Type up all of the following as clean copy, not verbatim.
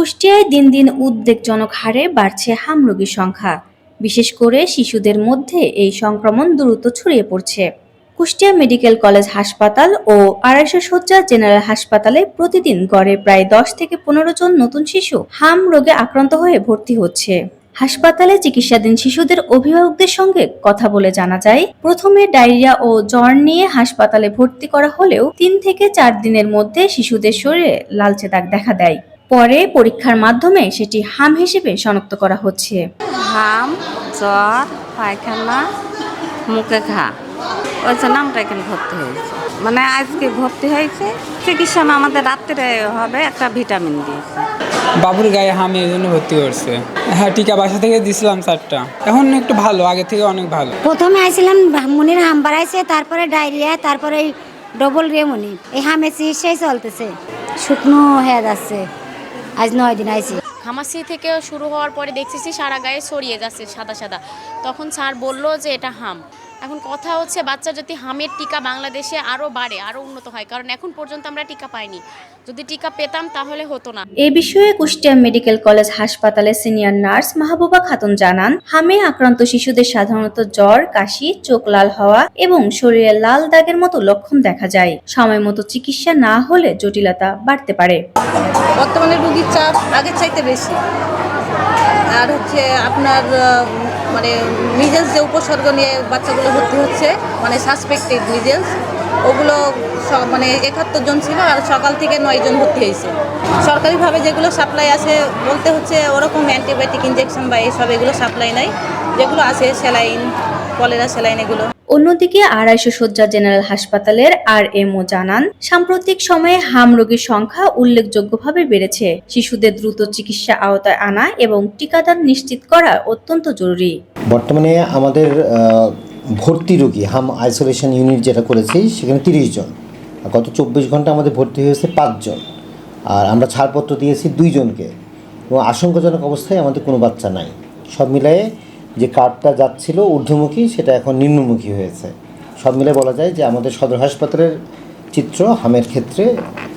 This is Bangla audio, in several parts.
কুষ্টিয়ায় দিন দিন উদ্বেগজনক হারে বাড়ছে হাম রোগীর সংখ্যা। বিশেষ করে শিশুদের মধ্যে এই সংক্রমণ দ্রুত ছড়িয়ে পড়ছে। কুষ্টিয়া মেডিকেল কলেজ হাসপাতাল ও ২৫০ শয্যা জেনারেল হাসপাতালে প্রতিদিন গড়ে প্রায় ১০ থেকে ১৫ জন নতুন শিশু হাম রোগে আক্রান্ত হয়ে ভর্তি হচ্ছে। হাসপাতালে চিকিৎসাধীন শিশুদের অভিভাবকদের সঙ্গে কথা বলে জানা যায়, প্রথমে ডায়রিয়া ও জ্বর নিয়ে হাসপাতালে ভর্তি করা হলেও ৩ থেকে ৪ দিনের মধ্যে শিশুদের শরীরে লালচে দাগ দেখা দেয়। পরে পরীক্ষার মাধ্যমে সেটি হাম হিসেবে শনাক্ত করা হচ্ছে। হাম, জ্বর, পায়খানা, মুখে ঘা, ওই জন্য আমরা এখানে ভর্তি হয়েছি। মানে আজকে ভর্তি হয়েছে, চিকিৎসা না আমাদের রাত্রে হবে, একটা ভিটামিন দিয়েছে। বাবুর গায়ে হাম এই জন্য ভর্তি করছে। হ্যাঁ, টিকা বাসা থেকে দিয়েছিলাম 4টা। এখন একটু ভালো, আগে থেকে অনেক ভালো। প্রথমে আইছিলাম মনির হাম বাড়াইছে, তারপরে ডায়রিয়া, তারপরে ডবল রেমনি। এই হামের চিকিৎসাই চলতেছে, শুকনো হয়ে যাচ্ছে। আজ 9 দিন আইছি। হামাসি থেকে শুরু হওয়ার পরে দেখতেছি সারা গায়ে ছড়িয়ে যাচ্ছে সাদা সাদা। তখন স্যার বলল যে এটা হাম। এখন কথা হচ্ছে বাচ্চা যদি হামের টিকা বাংলাদেশে আরও বাড়ে, আরও উন্নত হয়, কারণ এখন পর্যন্ত আমরা টিকা পাইনি। যদি টিকা পেতাম তাহলে হতো না। এ বিষয়ে কুষ্টিয়া মেডিকেল কলেজ হাসপাতালের সিনিয়র নার্স মাহবুবা খাতুন জানান, হামে আক্রান্ত শিশুদের সাধারণত জ্বর, কাশি, চোখ লাল হওয়া এবং শরীরে লাল দাগের মতো লক্ষণ দেখা যায়। সময় মতো চিকিৎসা না হলে জটিলতা বাড়তে পারে। বর্তমানে রোগীর চাপ আগের চাইতে বেশি। আর হচ্ছে আপনার মানে মিজেলস যে উপসর্গ নিয়ে বাচ্চাগুলো ভর্তি হচ্ছে, মানে সাসপেক্টেড মিজেলস, ওগুলো মানে ৭১ জন ছিল, আর সকাল থেকে 9 জন ভর্তি হয়েছে। সরকারিভাবে যেগুলো সাপ্লাই আছে বলতে হচ্ছে ওরকম অ্যান্টিবায়োটিক ইনজেকশন বা এইসব এগুলো সাপ্লাই নাই। যেগুলো আছে স্যালাইন, কলেরা স্যালাইন এগুলো। অন্যদিকে ২৫০ শয্যা জেনারেল হাসপাতালের আরএমও জানান, সাম্প্রতিক সময়ে হাম রোগীর সংখ্যা উল্লেখযোগ্যভাবে বেড়েছে। শিশুদের দ্রুত চিকিৎসা আওতায় আনা এবং টিকাদান নিশ্চিত করা অত্যন্ত জরুরি। বর্তমানে আমাদের ভর্তি রোগী হাম আইসোলেশন ইউনিট যেটা করেছি সেখানে 30 জন। গত 24 ঘন্টা আমাদের ভর্তি হয়েছে 5 জন, আর আমরা ছাড়পত্র দিয়েছি 2 জনকে। এবং আশঙ্কাজনক অবস্থায় আমাদের কোনো বাচ্চা নাই। সব মিলিয়ে যে কার্ভটা যাচ্ছিল ঊর্ধ্বমুখী, সেটা এখন নিম্নমুখী হয়েছে। সব মিলে বলা যায় যে আমাদের সদর হাসপাতালের চিত্র হামের ক্ষেত্রে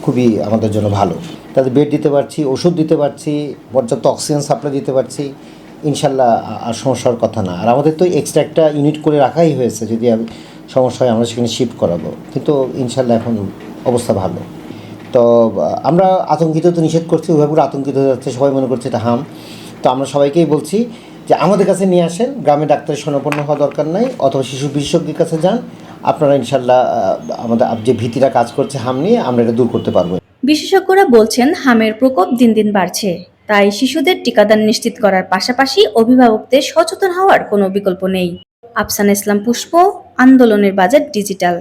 খুবই আমাদের জন্য ভালো। তাদের বেড দিতে পারছি, ওষুধ দিতে পারছি, পর্যাপ্ত অক্সিজেন সাপ্লাই দিতে পারছি। ইনশাল্লাহ আর সমস্যার কথা না। আর আমাদের তো এক্সট্রা একটা ইউনিট করে রাখাই হয়েছে, যদি সমস্যা হয় আমরা সেখানে শিফট করাবো। কিন্তু ইনশাল্লাহ এখন অবস্থা ভালো। তো আমরা আতঙ্কিত তো নিষেধ করছি, ওইভাবে আতঙ্কিত হয়ে যাচ্ছে, সবাই মনে করছে এটা হাম। তো আমরা সবাইকেই বলছি যে আমাদের কাছে নিয়ে আসেন, গ্রামে ডাক্তারের শরণাপন্ন হওয়া দরকার নাই, অথবা শিশু বিশেষজ্ঞের কাছে যান। আপনারা ইনশাল্লাহ আমাদের যে ভীতিটা কাজ করছে হাম নিয়ে, আমরা এটা দূর করতে পারবো। বিশেষজ্ঞরা বলছেন, হামের প্রকোপ দিন দিন বাড়ছে। তাই শিশুদের টিকাদান নিশ্চিত করার পাশাপাশি অভিভাবকদের সচেতন হওয়ার কোনো বিকল্প নেই। আফসানা ইসলাম পুষ্প, আন্দোলনের বাজার ডিজিটাল।